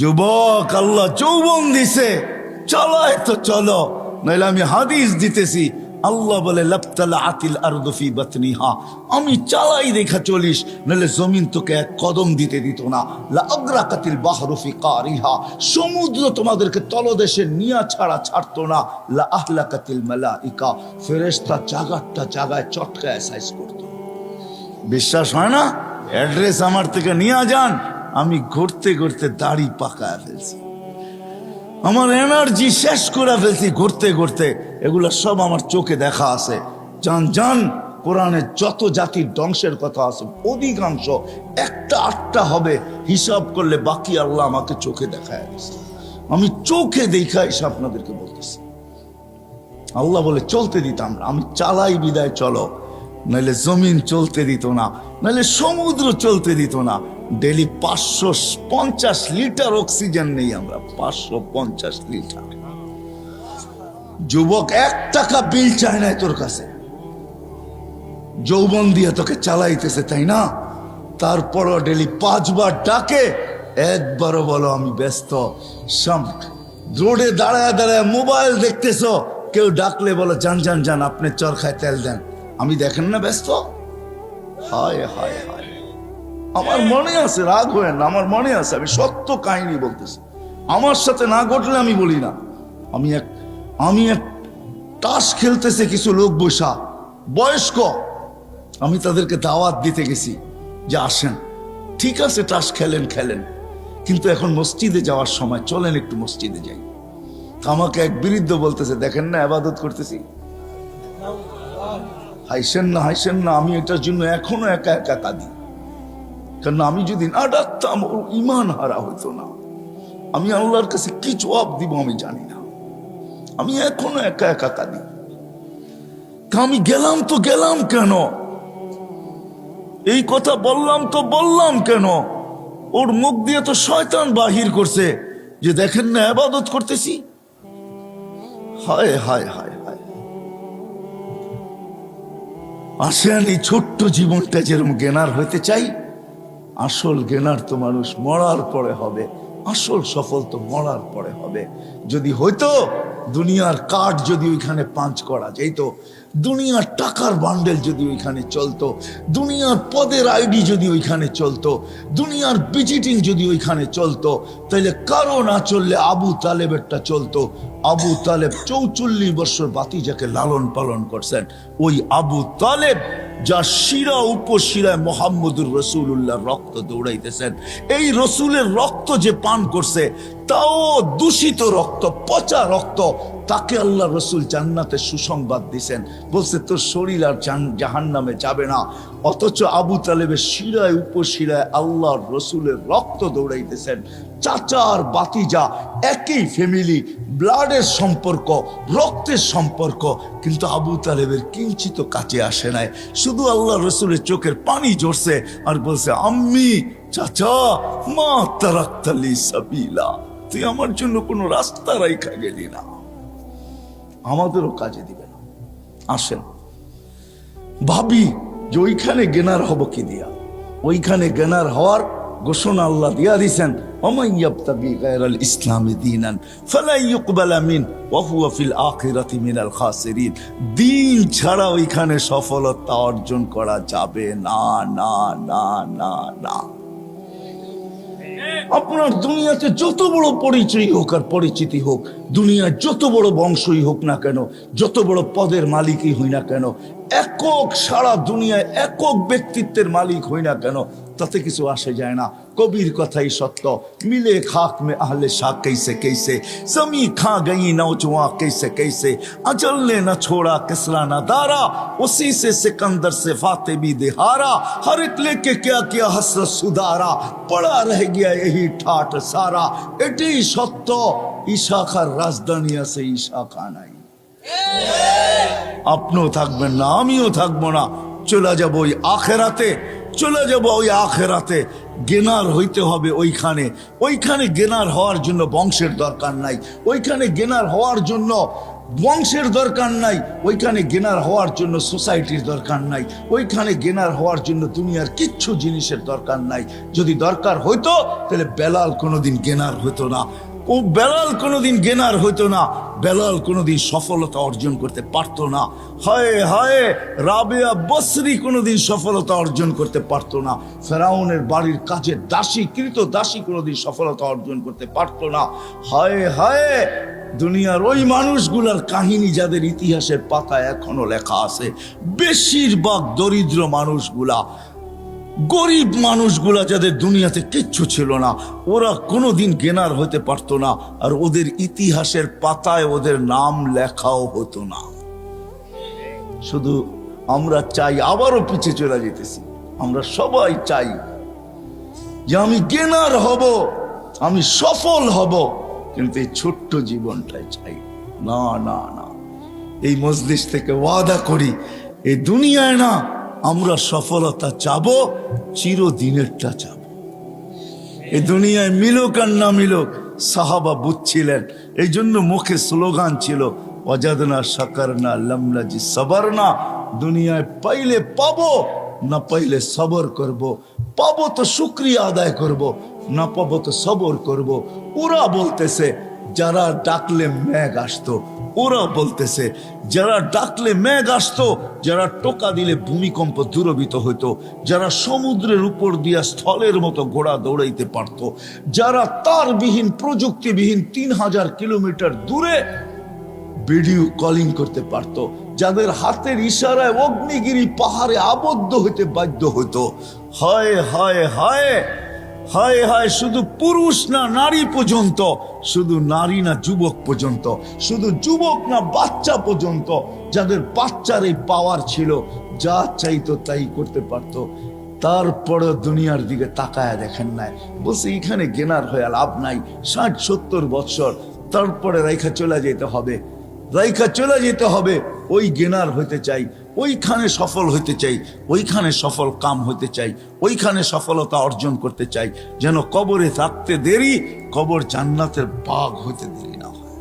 যুবক, আল্লাহ যৌবন দিছে, চলায় তো চলো, নাইলে আমি হাদিস দিতেছি। আল্লাহ বলে লাবতালা আতিল আরদু ফি বাতনিহা, আমি চালাই দেখা চলিস, নাহলে জমিন তোকে এক কদম দিতে দিত না। লা আগরাকাতিল বাহরু ফি কারিহা, সমুদ্র তোমাদেরকে তলদেশে নিয়া ছাড়া ছাড়তো না। লা আহলাকাতিল মালাইকা, ফেরেশতা জাগারটা জাগায় চটকায় সাইজ করতো। বিশ্বাস হয় না? অ্যাড্রেস আমার থেকে নিয়ে যান, আমি ঘুরতে ঘুরতে দাড়ি পাকায় ফেলছি, আমার এনার্জি শেষ করে ফেলছি ঘুরতে ঘুরতে। এগুলা সব আমার চোখে দেখা আছে। জান জান, কোরআনে যত জাতির ধ্বংসের কথা আছে অধিকাংশ একটা আটটা হবে, হিসাব করলে বাকি আল্লাহ আমাকে চোখে দেখায় দিয়েছে। আমি চোখে দেখা এসে আপনাদেরকে বলতেছি। আল্লাহ বলে চলতে দিতাম না, আমি চালাই বিদায় চলো, নাহলে জমিন চলতে দিত না, নাহলে সমুদ্র চলতে দিত না। ডেলি 550 লিটার অক্সিজেন নেই আমরা, 550 লিটার। যুবক, 1 টাকা বিল চায় না তোর কাছে, যৌবন দিয়ে তোকে চালাইতেছে, তাই না? তারপরও ডেলি 5 বার ডাকে, একবারও বলো আমি ব্যস্ত। রোডে দাঁড়ায় দাঁড়ায় মোবাইল দেখতেছো, কেউ ডাকলে বলো যান যান যান, আপনি চরখায় তেল দেন, আমি দেখেন না ব্যস্ত। হায় হায় হায়, আমার মনে আছে, রাগ হয় না, আমার মনে আছে, আমি সত্য কাহিনী বলতেছি। আমার সাথে না ঘটলে আমি বলি না। আমি এক তাস খেলতেছে কিছু লোক বসা বয়স্ক, আমি তাদেরকে দাওয়াত দিতে গেছি যে আসেন, ঠিক আছে তাস খেলেন খেলেন, কিন্তু এখন মসজিদে যাওয়ার সময়, চলেন একটু মসজিদে যাই। আমাকে এক বৃদ্ধ বলতেছে, দেখেন না ইবাদত করতেছি। হাইসেন না হাইসেন না, আমি এটার জন্য এখনো একা একা কাঁদি। কারণ আমি যদি না ডাকতাম ওর ইমান হারা হইতো না। আমি আল্লাহর কাছে কি জবাব দিব আমি জানি না, আমি এখনো একা একা কাঁদি। আমি গেলাম তো গেলাম কেন, এই কথা বললাম তো বললাম কেন? ওর মুখ দিয়ে তো শয়তান বাহির করছে যে দেখেন না ইবাদত করতেছি। হায় হায় হায় হায়। আসেন, এই ছোট্ট জীবনটা যেরকম জ্ঞানার হইতে চাই, আসল জ্ঞানার তো মানুষ মরার পরে হবে, আসল সফল তো মরার পরে হবে। যদি হইতো দুনিয়ার কাঠ যদি ওইখানে পাঞ্চ করা যেত, দুনিয়ার টাকার বান্ডেল যদি ওইখানে চলতো, দুনিয়ার পদের আইডি যদি ওইখানে চলতো, দুনিয়ার ভিজিটিং যদি ওইখানে চলতো, তাইলে কারো না চললে আবু তালেবেরটা চলতো। আবু তালেব 44 বছর বাতিজাকে লালন পালন করছেন। ওই আবু তালেব যা শিরা উপশিরায় মোহাম্মদুর রসুল্লাহ রক্ত দৌড়াইতেছেন, এই রসুলের রক্ত যে পান করছে, তাও দূষিত রক্ত, পচা রক্ত, তাকে আল্লাহ রসুল জান্নাতে সুসংবাদ দিছেন, বলছে তোর শরীর আর জাহান্নামে যাবে না। অথচ আবু তালেবের শিরায় উপশিরায় আল্লাহর রসুলের রক্ত দৌড়াইতেছেন। চাচার বাতিজা, একই ফ্যামিলি, ব্লাডের সম্পর্ক, রক্তের সম্পর্ক, কিন্তু আবু তালেবের কিঞ্চিত কাছে আসে নাই। শুধু আল্লাহ রসুলের চোখের পানি ঝরছে আর বলছে, আম্মি, চাচা, মা তারাক্তালি সাবিলা, তুই আমার জন্য কোনো রাস্তা রাইখা গেলি না, আমাদেরও কাজে দিবে না। আসেন ভাবি যে ওইখানে জ্ঞানার হব কি দিয়া। ওইখানে জ্ঞানার হওয়ার ঘোষণা আল্লাহ দিয়া দিছেন, ওমান ইয়াবতাগি গায়রাল ইসলামি দীনান ফালা ইউকবালা মিন ওয়া হুয়া ফিল আখিরাতি মিনাল খাসিরিন। দিন ছাড়া ওইখানে সফলতা অর্জন করা যাবে না, না না না না। আপনার দুনিয়াতে যত বড় পরিচয় হোক আর পরিচিতি হোক, দুনিয়ায় যত বড় বংশই হোক না কেন, যত বড় পদের মালিকই হই না কেন, একক সারা দুনিয়ায় একক ব্যক্তিত্বের মালিক হই না কেন, তাতে কিছু আসে যায় না। কবির কথাই সত্য, মিলে খাক মে আহলে শাহ कैसे कैसे, जमी खा गई नौजवां कैसे कैसे, अजल ने न छोड़ा किसरा न दारा, उसी से सिकंदर से फाते भी दिहारा, हर एक लेके क्या क्या हसरत सुधारा, पड़ा रह गया यही ठाट सारा। এটাই সত্য, ইশাখার রাজধানী আছে, ইশাখা নাই। আপনিও থাকবেন না, আমিও থাকবো না, চলে যাবো ওই আখেরাতে, চলে যাবো ওই আখেরাতে। জ্ঞানার হইতে হবে ওইখানে। ওইখানে জ্ঞানার হওয়ার জন্য বংশের দরকার নাই, ওইখানে জ্ঞানার হওয়ার জন্য বংশের দরকার নাই, ওইখানে গেনার হওয়ার জন্য সোসাইটির দরকার নাই, ওইখানে গেনার হওয়ার জন্য দুনিয়ার কিচ্ছু জিনিসের দরকার নাই। যদি দরকার হইতো তাহলে বেলাল কোনোদিন গেনার হইতো না, বেলাল কোনোদিন গেনার হইতো না, বেলাল কোনোদিন সফলতা অর্জন করতে পারতো না। হায় হায়, রাবেয়া বসরি কোনোদিন সফলতা অর্জন করতে পারতো না। ফেরাউনের বাড়ির কাজের দাসী, কৃত দাসী কোনোদিন সফলতা অর্জন করতে পারতো না। হায় হায়, দুনিয়ার ওই মানুষগুলার কাহিনী যাদের ইতিহাসের পাতায় এখনো লেখা আছে, বেশিরভাগ দরিদ্র মানুষগুলা, গরিব মানুষগুলা, যাদের দুনিয়াতে কিচ্ছু ছিল না, ওরা কোনোদিন গেনার হতে পারতো না, আর ওদের ইতিহাসের পাতায় ওদের নাম লেখাও হতো না। শুধু আমরা চাই, আবারও পিছিয়ে চলে যেতেছি, আমরা সবাই চাই যে আমি গেনার হব, আমি সফল হব, কিন্তু এই ছোট্ট জীবনটাই চাই না। না না, এই মজলিস থেকে ওয়াদা করি, এই দুনিয়ায় না আমরা সফলতা চাবো, চিরদিনেরটা চাবো। এই দুনিয়ায় মিলুক আর না মিলুক, সাহাবা বুঝছিলেন, এই জন্য মুখে স্লোগান ছিল, ওয়াজাদনা শাকারনা লামনাজি সাবারনা। দুনিয়ায় পাইলে পাবো, না পাইলে সবর করব। পাবো তো শুকরিয়া আদায় করব, না পাবো তো সবর করব। ওরা বলতেছে যারা ডাকলে মেঘ আসতো, ওরা বলতেছে যারা ডাকলে মেঘ আসতো, যারা টোকা দিলে ভূমিকম্প দূরভীত হইতো, যারা সমুদ্রের উপর দিয়া স্থলের মতো ঘোড়া দৌড়াইতে পারত, যারা তারবিহীন প্রযুক্তিবিহীন 3000 কিলোমিটার দূরে ভিডিও কলিং করতে পারত, যাদের হাতের ইশারায় অগ্নিগিরি পাহাড়ে আবদ্ধ হইতে বাধ্য হইতো। হায় হায় হায় হায় হায়, শুধু পুরুষ না নারী পর্যন্ত, শুধু নারী না যুবক পর্যন্ত, শুধু যুবক না বাচ্চা পর্যন্ত, যাদের বাচ্চার এই পাওয়ার ছিল, যা চাইতো তাই করতে পারতো, তারপরে দুনিয়ার দিকে তাকায় দেখেন নাই, বলছে এখানে গেনার হয়ে লাভ নাই, 60-70 বছর তারপরে রাইখা চলে যেতে হবে, রাইখা চলে যেতে হবে। ওই গেনার হইতে চাই, ওইখানে সফল হইতে চাই, ওইখানে সফল কাম হইতে চাই, ওইখানে সফলতা অর্জন করতে চাই, যেন কবরে থাকতে দেরি, কবর জান্নাতের বাগ হইতে দেরি না হয়।